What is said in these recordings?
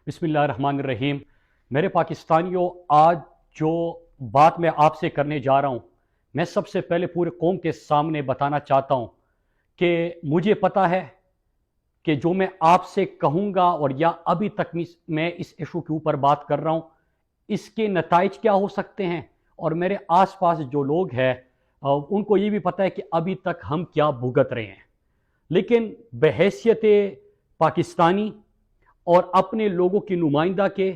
बिस्मिल्लाहिर्रहमानिर्रहीम। मेरे पाकिस्तानियों, आज जो बात मैं आपसे करने जा रहा हूँ, मैं सबसे पहले पूरे कौम के सामने बताना चाहता हूँ कि मुझे पता है कि जो मैं आपसे कहूँगा और या अभी तक मैं इस इशू के ऊपर बात कर रहा हूँ, इसके नताइज क्या हो सकते हैं। और मेरे आसपास जो लोग हैं उनको ये भी पता है कि अभी तक हम क्या भुगत रहे हैं। लेकिन बहैसियत पाकिस्तानी और अपने लोगों की नुमाइंदा के,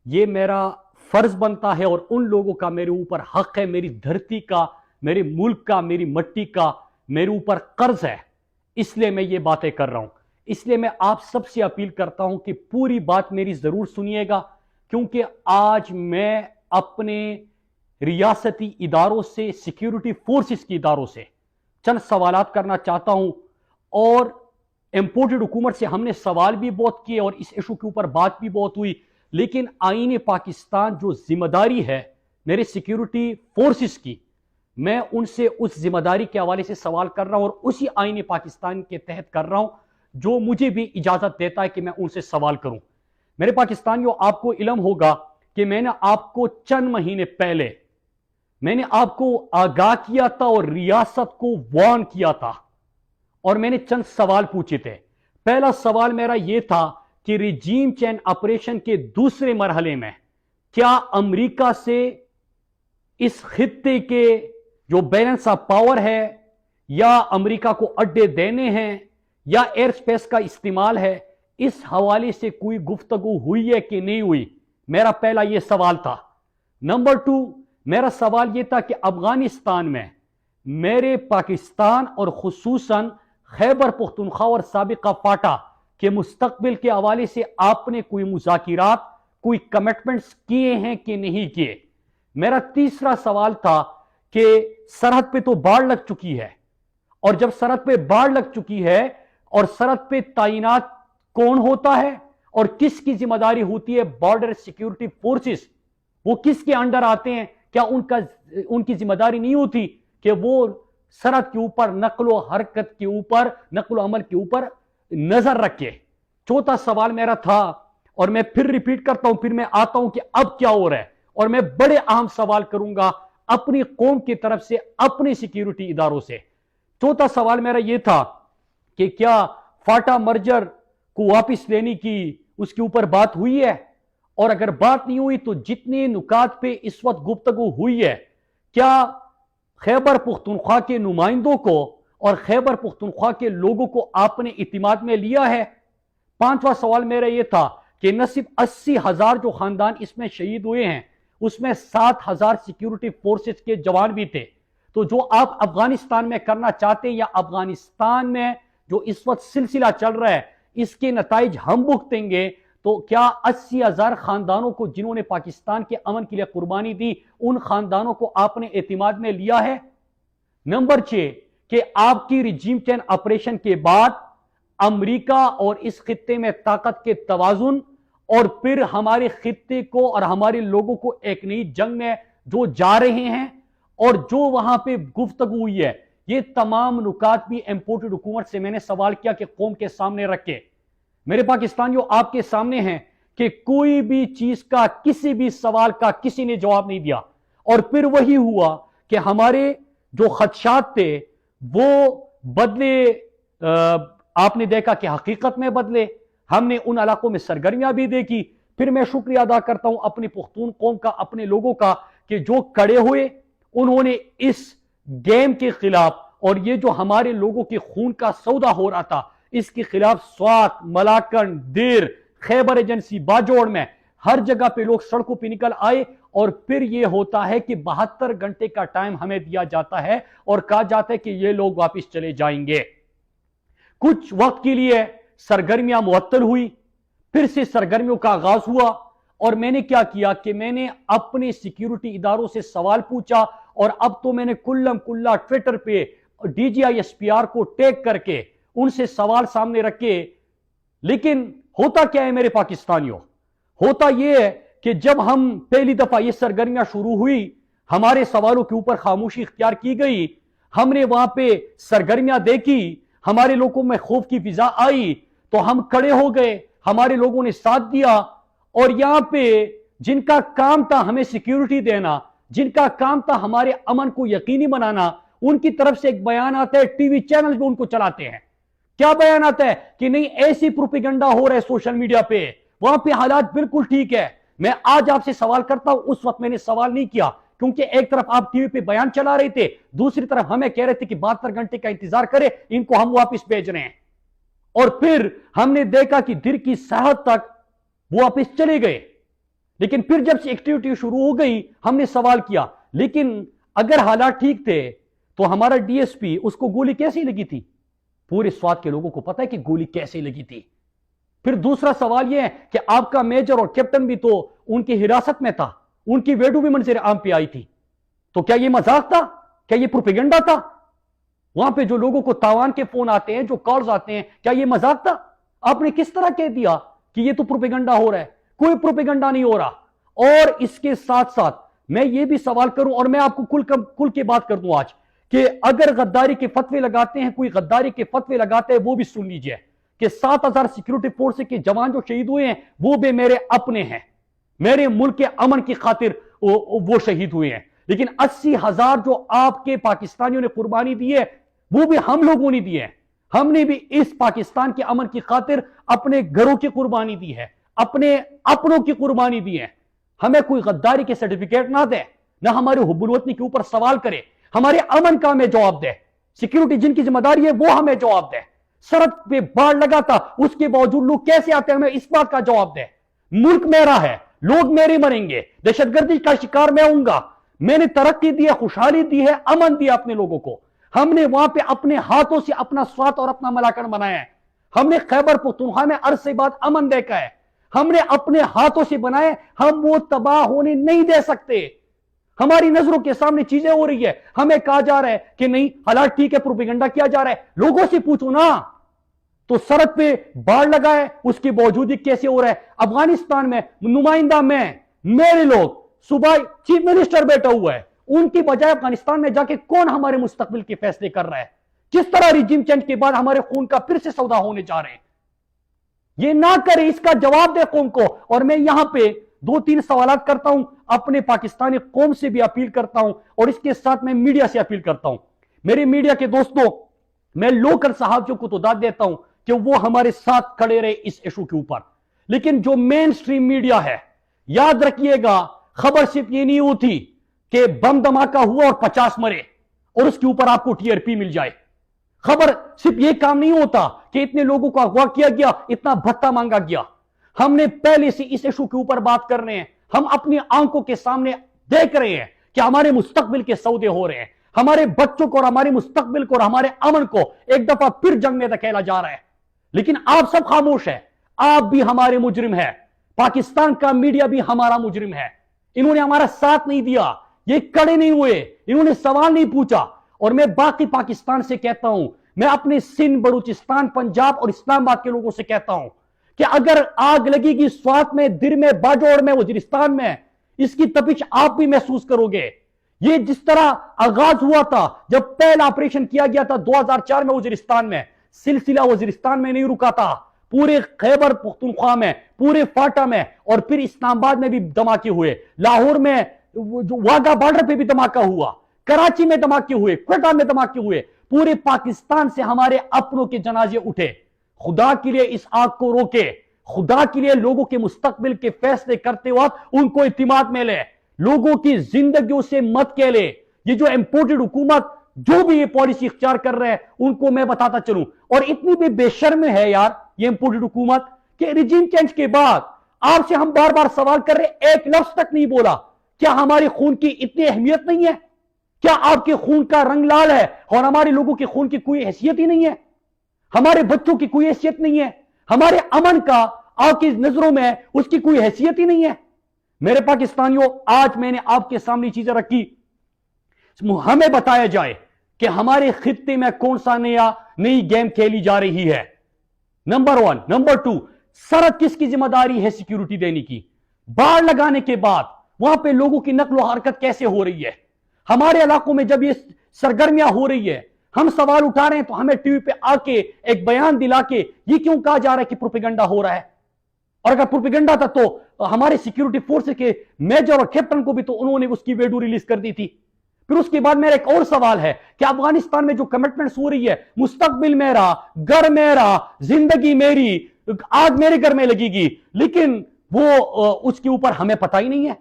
ये मेरा फ़र्ज़ बनता है और उन लोगों का मेरे ऊपर हक़ है, मेरी धरती का, मेरे मुल्क का, मेरी मट्टी का मेरे ऊपर कर्ज़ है, इसलिए मैं ये बातें कर रहा हूँ। इसलिए मैं आप सबसे अपील करता हूँ कि पूरी बात मेरी ज़रूर सुनिएगा, क्योंकि आज मैं अपने रियासती इदारों से, सिक्योरिटी फोर्सेस के इदारों से चंद सवालात करना चाहता हूँ। और इम्पोर्टेड हुकूमत से हमने सवाल भी बहुत किए और इस इशू के ऊपर बात भी बहुत हुई, लेकिन आईन पाकिस्तान जो जिम्मेदारी है मेरे सिक्योरिटी फोर्सेस की, मैं उनसे उस जिम्मेदारी के हवाले से सवाल कर रहा हूं और उसी आईन पाकिस्तान के तहत कर रहा हूं जो मुझे भी इजाजत देता है कि मैं उनसे सवाल करूं। मेरे पाकिस्तानियों, आपको इल्म होगा कि मैंने आपको चंद महीने पहले मैंने आपको आगाह किया था और रियासत को वार्न किया था और मैंने चंद सवाल पूछे थे। पहला सवाल मेरा यह था कि रिजीम चेंज ऑपरेशन के दूसरे मरहले में क्या अमेरिका से इस खित्ते के जो बैलेंस ऑफ पावर है, या अमेरिका को अड्डे देने हैं या एयर स्पेस का इस्तेमाल है, इस हवाले से कोई गुफ्तगू हुई है कि नहीं हुई। मेरा पहला यह सवाल था। नंबर 2, मेरा सवाल यह था कि अफगानिस्तान में मेरे पाकिस्तान और खुसूसन खैबर पुख्तनख्वा और साबिका फाटा के मुस्तकबिल के हवाले से आपने कोई मुज़ाकिरात, कोई कमिटमेंट्स किए हैं कि नहीं किए। मेरा तीसरा सवाल था कि सरहद पे तो बाढ़ लग चुकी है, और जब सरहद पे बाढ़ लग चुकी है और सरहद पे तैनात कौन होता है और किसकी जिम्मेदारी होती है, बॉर्डर सिक्योरिटी फोर्सेस, वो किसके अंडर आते हैं। क्या उनकी जिम्मेदारी नहीं होती कि वो सरहद के ऊपर नकलो हरकत के ऊपर, नकलो अमल के ऊपर नजर रखे। चौथा सवाल मेरा था, और मैं फिर रिपीट करता हूं, फिर मैं आता हूं कि अब क्या हो रहा है, और मैं बड़े अहम सवाल करूंगा अपनी कौम की तरफ से, अपने सिक्योरिटी इदारों से। चौथा सवाल मेरा यह था कि क्या फाटा मर्जर को वापस लेने की उसके ऊपर बात हुई है, और अगर बात नहीं हुई तो जितने नुकात पे इस वक्त गुफ्तगू हुई है, क्या खैबर पुख्तनख्वा के नुमाइंदों को और खैबर पुख्तनख्वा के लोगों को आपने इतिमाद में लिया है। पांचवा सवाल मेरा यह था कि न सिर्फ 80,000 जो खानदान इसमें शहीद हुए हैं, उसमें 7,000 सिक्योरिटी फोर्सेस के जवान भी थे। तो जो आप अफगानिस्तान में करना चाहते हैं, या अफगानिस्तान में जो इस वक्त सिलसिला चल रहा है, इसके नताइज हम भुगतेंगे। तो क्या 80,000 खानदानों को जिन्होंने पाकिस्तान के अमन के लिए कुर्बानी दी, उन खानदानों को आपने एतमाद में लिया है। नंबर 6, कि आपकी रिजीम चेंज ऑपरेशन के बाद अमेरिका और इस खित्ते में ताकत के तवाजुन, और फिर हमारे खित्ते को और हमारे लोगों को एक नई जंग में जो जा रहे हैं, और जो वहां पे गुफ्तगू हुई है, ये तमाम नुकात भी इंपोर्टेड हुकूमत से मैंने सवाल किया कि कौम के सामने रखे। मेरे पाकिस्तानियों, आपके सामने हैं कि कोई भी चीज का, किसी भी सवाल का किसी ने जवाब नहीं दिया। और फिर वही हुआ कि हमारे जो खदशात थे वो बदले, आपने देखा कि हकीकत में बदले। हमने उन इलाकों में सरगर्मियां भी देखी। फिर मैं शुक्रिया अदा करता हूं अपनी पुख्तून कौम का, अपने लोगों का, कि जो खड़े हुए, उन्होंने इस गेम के खिलाफ, और ये जो हमारे लोगों के खून का सौदा हो रहा था, इसके खिलाफ स्वात, मलाकंड, देर, खैबर एजेंसी, बाजोड़ में हर जगह पे लोग सड़कों पे निकल आए। और फिर यह होता है कि 72 घंटे का टाइम हमें दिया जाता है और कहा जाता है कि ये लोग वापस चले जाएंगे। कुछ वक्त के लिए सरगर्मियां मुअत्तल हुई, फिर से सरगर्मियों का आगाज हुआ, और मैंने क्या किया कि मैंने अपने सिक्योरिटी इदारों से सवाल पूछा, और अब तो मैंने कुल्लम कुल्ला ट्विटर पे DGI-SPR को टैग करके उनसे सवाल सामने रखे। लेकिन होता क्या है मेरे पाकिस्तानियों, होता यह है कि जब हम पहली दफा ये सरगर्मियां शुरू हुई, हमारे सवालों के ऊपर खामोशी इख्तियार की गई, हमने वहां पे सरगर्मियां देखी, हमारे लोगों में खौफ की फिजा आई, तो हम खड़े हो गए, हमारे लोगों ने साथ दिया, اور یہاں پہ جن کا کام تھا ہمیں سیکیورٹی دینا، جن کا کام تھا ہمارے امن کو یقینی بنانا، ان کی طرف سے ایک بیان آتا ہے، ٹی وی چینل بھی ان کو چلاتے ہیں۔ کیا بیان آتا ہے کہ نہیں ایسی پروپیگنڈا ہو رہا ہے سوشل میڈیا پہ، وہاں پہ حالات بالکل ٹھیک ہے۔ میں آج آپ سے سوال کرتا ہوں، اس وقت میں نے سوال نہیں کیا کیونکہ ایک طرف آپ ٹی وی پہ بیان چلا رہے تھے، دوسری طرف ہمیں کہہ رہے تھے کہ 72 گھنٹے کا انتظار کرے، ان کو ہم واپس بھیج رہے ہیں۔ اور پھر ہم نے دیکھا کہ دیر کی ساحت تک وہ واپس چلے گئے، لیکن پھر جب سے ایکٹیویٹی شروع ہو گئی ہم نے سوال کیا لیکن اگر حالات ٹھیک تھے تو ہمارا ڈی ایس پی اس کو گولی کیسے لگی تھی؟ پورے سوات کے لوگوں کو پتا ہے کہ گولی کیسے لگی تھی۔ پھر دوسرا سوال یہ ہے کہ آپ کا میجر اور کیپٹن بھی تو ان کی حراست میں تھا، ان کی ویڈیو بھی منظر عام پہ آئی تھی، تو کیا یہ مذاق تھا؟ کیا یہ پروپیگنڈا تھا؟ وہاں پہ جو لوگوں کو تاوان کے فون آتے ہیں، جو کالز آتے ہیں، کیا یہ مذاق تھا؟ آپ نے کس طرح کہہ دیا کہ یہ تو پروپیگنڈا ہو رہا ہے؟ کوئی پروپیگنڈا نہیں ہو رہا۔ اور اس کے ساتھ ساتھ میں یہ بھی سوال کروں، اور میں آپ کو کل کی بات کر دوں آج، کہ اگر غداری کے فتوے لگاتے ہیں، کوئی غداری کے فتوے لگاتے ہیں، وہ بھی سن لیجئے کہ 7000 سیکیورٹی فورس کے جوان جو شہید ہوئے ہیں وہ بھی میرے اپنے ہیں، میرے ملک کے امن کی خاطر وہ شہید ہوئے ہیں، لیکن 80,000 جو آپ کے پاکستانیوں نے قربانی دی ہے وہ بھی ہم لوگوں نے دی ہے۔ ہم نے بھی اس پاکستان کے امن کی خاطر اپنے گھروں کی قربانی دی ہے، اپنے اپنوں کی قربانی دی ہے۔ ہمیں کوئی غداری کے سرٹیفکیٹ نہ دے، نہ ہمارے حب الوطنی کے اوپر سوال کرے، ہمارے امن کا ہمیں جواب دے، سیکیورٹی جن کی ذمہ داری ہے وہ ہمیں جواب دے۔ سرحد پہ باڑ لگا تھا، اس کے باوجود لوگ کیسے آتے ہیں، ہمیں اس بات کا جواب دے۔ ملک میرا ہے، لوگ میرے مریں گے، دہشت گردی کا شکار میں ہوں گا، میں نے ترقی دی ہے، خوشحالی دی ہے، امن دیا اپنے لوگوں کو۔ ہم نے وہاں پہ اپنے ہاتھوں سے اپنا سوات اور اپنا ملاکن بنایا ہے۔ ہم نے خیبر پختونخوا میں عرصے بعد امن دیکھا ہے، ہم نے اپنے ہاتھوں سے بنائے، ہم وہ تباہ ہونے نہیں دے سکتے۔ ہماری نظروں کے سامنے چیزیں ہو رہی ہے، ہمیں کہا جا رہا ہے کہ نہیں حالات ٹھیک ہے، پروپیگنڈا کیا جا رہا ہے۔ لوگوں سے پوچھو نا، تو سرحد پہ باڑ لگا ہے، اس کے باوجود کیسے ہو رہا ہے؟ افغانستان میں نمائندہ میں، میرے لوگ، صوبائی چیف منسٹر بیٹھا ہوا ہے، ان کی بجائے افغانستان میں جا کے کون ہمارے مستقبل کے فیصلے کر رہا ہے؟ کس طرح ریجیم چینج کے بعد ہمارے خون کا پھر سے سودا ہونے جا رہے ہیں؟ یہ نہ کرے، اس کا جواب دے قوم کو۔ اور میں یہاں پہ 2-3 سوالات کرتا ہوں، اپنے پاکستانی قوم سے بھی اپیل کرتا ہوں، اور اس کے ساتھ میں میڈیا سے اپیل کرتا ہوں۔ میرے میڈیا کے دوستوں، میں لوکل صحافیوں کو تو داد دیتا ہوں کہ وہ ہمارے ساتھ کھڑے رہے اس ایشو کے اوپر، لیکن جو مین سٹریم میڈیا ہے، یاد رکھیے گا، خبر صرف یہ نہیں ہوتی کہ بم دھماکہ ہوا اور 50 مرے اور اس کے اوپر آپ کو ٹی آر پی مل جائے۔ خبر صرف یہ کام نہیں ہوتا کہ اتنے لوگوں کو اغوا کیا گیا، اتنا بھتہ مانگا گیا۔ ہم نے پہلے سے اس ایشو کے اوپر بات کر رہے ہیں، ہم اپنی آنکھوں کے سامنے دیکھ رہے ہیں کہ ہمارے مستقبل کے سودے ہو رہے ہیں، ہمارے بچوں کو اور ہمارے مستقبل کو اور ہمارے امن کو ایک دفعہ پھر جنگ میں دھکیلا جا رہا ہے، لیکن آپ سب خاموش ہیں۔ آپ بھی ہمارے مجرم ہیں، پاکستان کا میڈیا بھی ہمارا مجرم ہے۔ انہوں نے ہمارا ساتھ نہیں دیا، یہ کڑے نہیں ہوئے، انہوں نے سوال نہیں پوچھا۔ اور میں باقی پاکستان سے کہتا ہوں، میں اپنے سندھ، بلوچستان، پنجاب اور اسلام آباد کے لوگوں سے کہتا ہوں کہ اگر آگ لگے گی سوات میں، در میں، باجوڑ میں، وزیرستان میں، اس کی تپش آپ بھی محسوس کرو گے۔ یہ جس طرح آغاز ہوا تھا جب پہلا آپریشن کیا گیا تھا 2004 میں وزیرستان میں، سلسلہ وزیرستان میں نہیں رکا تھا، پورے خیبر پختونخوا میں، پورے فاٹا میں، اور پھر اسلام آباد میں بھی دھماکے ہوئے، لاہور میں واگا بارڈر پہ بھی دھماکہ ہوا، کراچی میں دھماکے ہوئے، کوئٹہ میں دھماکے ہوئے، پورے پاکستان سے ہمارے اپنوں کے جنازے اٹھے۔ خدا کے لیے اس آگ کو روکے، خدا کے لیے لوگوں کے مستقبل کے فیصلے کرتے وقت ان کو اعتماد میں لے، لوگوں کی زندگیوں سے مت کہہ لے۔ یہ جو امپورٹڈ حکومت جو بھی یہ پالیسی اختیار کر رہے ہیں ان کو میں بتاتا چلوں، اور اتنی بھی بے شرم ہے یار یہ امپورٹڈ حکومت کہ ریجیم چینج کے بعد آپ سے ہم بار بار سوال کر رہے، ایک لفظ تک نہیں بولا۔ کیا ہمارے خون کی اتنی اہمیت نہیں ہے؟ کیا آپ کے خون کا رنگ لال ہے اور ہمارے لوگوں کے خون کی کوئی حیثیت ہی نہیں ہے؟ ہمارے بچوں کی کوئی حیثیت نہیں ہے؟ ہمارے امن کا آپ کی نظروں میں اس کی کوئی حیثیت ہی نہیں ہے؟ میرے پاکستانیوں، آج میں نے آپ کے سامنے چیزیں رکھی، ہمیں بتایا جائے کہ ہمارے خطے میں کون سا نئی گیم کھیلی جا رہی ہے۔ نمبر 1، نمبر 2، سرحد کس کی ذمہ داری ہے سیکیورٹی دینے کی؟ باڑ لگانے کے بعد وہاں پہ لوگوں کی نقل و حرکت کیسے ہو رہی ہے؟ ہمارے علاقوں میں جب یہ سرگرمیاں ہو رہی ہے، ہم سوال اٹھا رہے ہیں تو ہمیں ٹی وی پہ آ کے ایک بیان دلا کے یہ کیوں کہا جا رہا ہے کہ پروپیگنڈا ہو رہا ہے؟ और अगर प्रोपेगेंडा था तो हमारे सिक्योरिटी फोर्स के मेजर और कैप्टन को भी तो उन्होंने उसकी वीडियो रिलीज कर दी थी। फिर उसके बाद मेरा एक और सवाल है कि अफगानिस्तान में जो कमिटमेंट्स हो रही है, मुस्तकबिल मेरा, घर मेरा, जिंदगी मेरी, आग मेरे घर में लगेगी, लेकिन वो उसके ऊपर हमें पता ही नहीं है।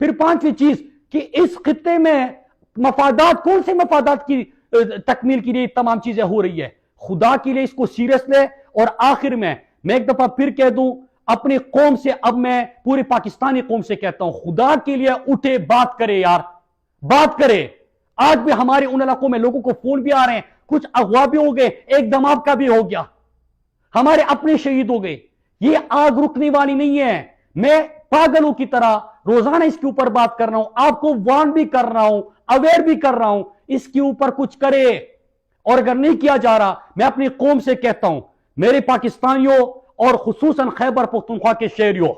फिर पांचवी चीज कि इस खित्ते में मफादात, कौन से मफादात की तकमील के लिए तमाम चीजें हो रही है। खुदा के लिए इसको सीरियस ले। और आखिर में मैं एक दफा फिर कह दूं अपनी कौम से, अब मैं पूरी पाकिस्तानी कौम से कहता हूं, खुदा के लिए उठे, बात करे यार, बात करे। आज भी हमारे उन इलाकों में लोगों को फोन भी आ रहे हैं, कुछ अगवा भी हो गए, एक दमाग का भी हो गया, हमारे अपने शहीद हो गए। ये आग रुकने वाली नहीं है। मैं पागलों की तरह रोजाना इसके ऊपर बात कर रहा हूं, आपको वार्न भी कर रहा हूं, अवेयर भी कर रहा हूं, इसके ऊपर कुछ करे। और अगर नहीं किया जा रहा, मैं अपनी कौम से कहता हूं, मेरे पाकिस्तानियों और खुसूसन खैबर पख्तूनख्वा के शहरियों,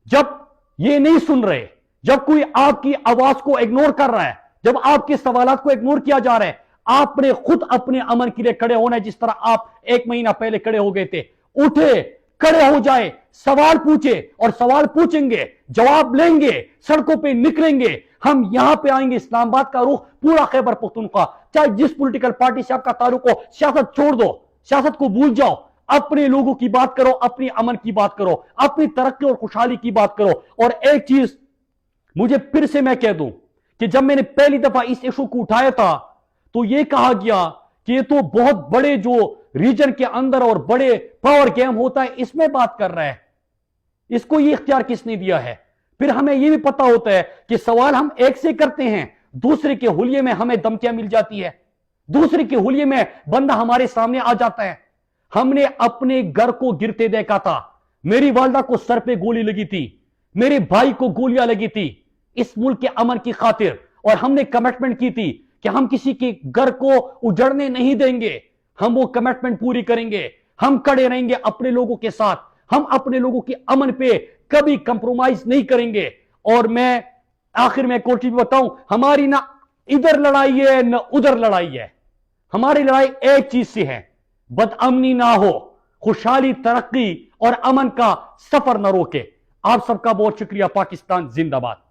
जब ये नहीं सुन रहे, जब कोई आपकी आवाज को इग्नोर कर रहा है, जब आपके सवालात को इग्नोर किया जा रहा है, आपने खुद अपने अमन के लिए खड़े होना है, जिस तरह आप 1 महीना पहले खड़े हो गए थे। उठे, खड़े हो जाए, सवाल पूछे, और सवाल पूछेंगे, जवाब लेंगे, सड़कों पे निकलेंगे। हम यहां पे आएंगे, इस्लामाबाद का रुख पूरा खैबर पख्तूनख्वा, चाहे जिस पॉलिटिकल पार्टी से आपका ताल्लुक हो, सियासत छोड़ दो, सियासत को भूल जाओ, अपने लोगों की बात करो, अपनी अमन की बात करो, अपनी तरक्की और खुशहाली की बात करो। और एक चीज मुझे फिर से मैं कह दूं कि जब मैंने पहली दफा इस इशू को उठाया था तो यह कहा गया कि ये तो बहुत बड़े जो रीजन के अंदर और बड़े पावर गेम होता है, इसमें बात कर रहा है, इसको ये इख्तियार किसने दिया है। फिर हमें यह भी पता होता है कि सवाल हम एक से करते हैं, दूसरे के हुलिये में हमें धमकियां मिल जाती है, दूसरे के हुलिये में बंदा हमारे सामने आ जाता है। हमने अपने घर को गिरते देखा था, मेरी वालदा को सर पे गोली लगी थी, मेरे भाई को गोलियां लगी थी इस मुल्क के अमन की खातिर, और हमने कमिटमेंट की थी कि हम किसी के घर को उजड़ने नहीं देंगे। हम वो कमिटमेंट पूरी करेंगे, हम खड़े रहेंगे अपने लोगों के साथ, हम अपने लोगों के अमन पे कभी कंप्रोमाइज नहीं करेंगे। और मैं आखिर में कोशिश बताऊं, हमारी ना इधर लड़ाई है ना उधर लड़ाई है, हमारी लड़ाई एक चीज से है, बदअमनी ना हो, खुशहाली, तरक्की और अमन का सफर न रोके। आप सबका बहुत शुक्रिया। पाकिस्तान जिंदाबाद।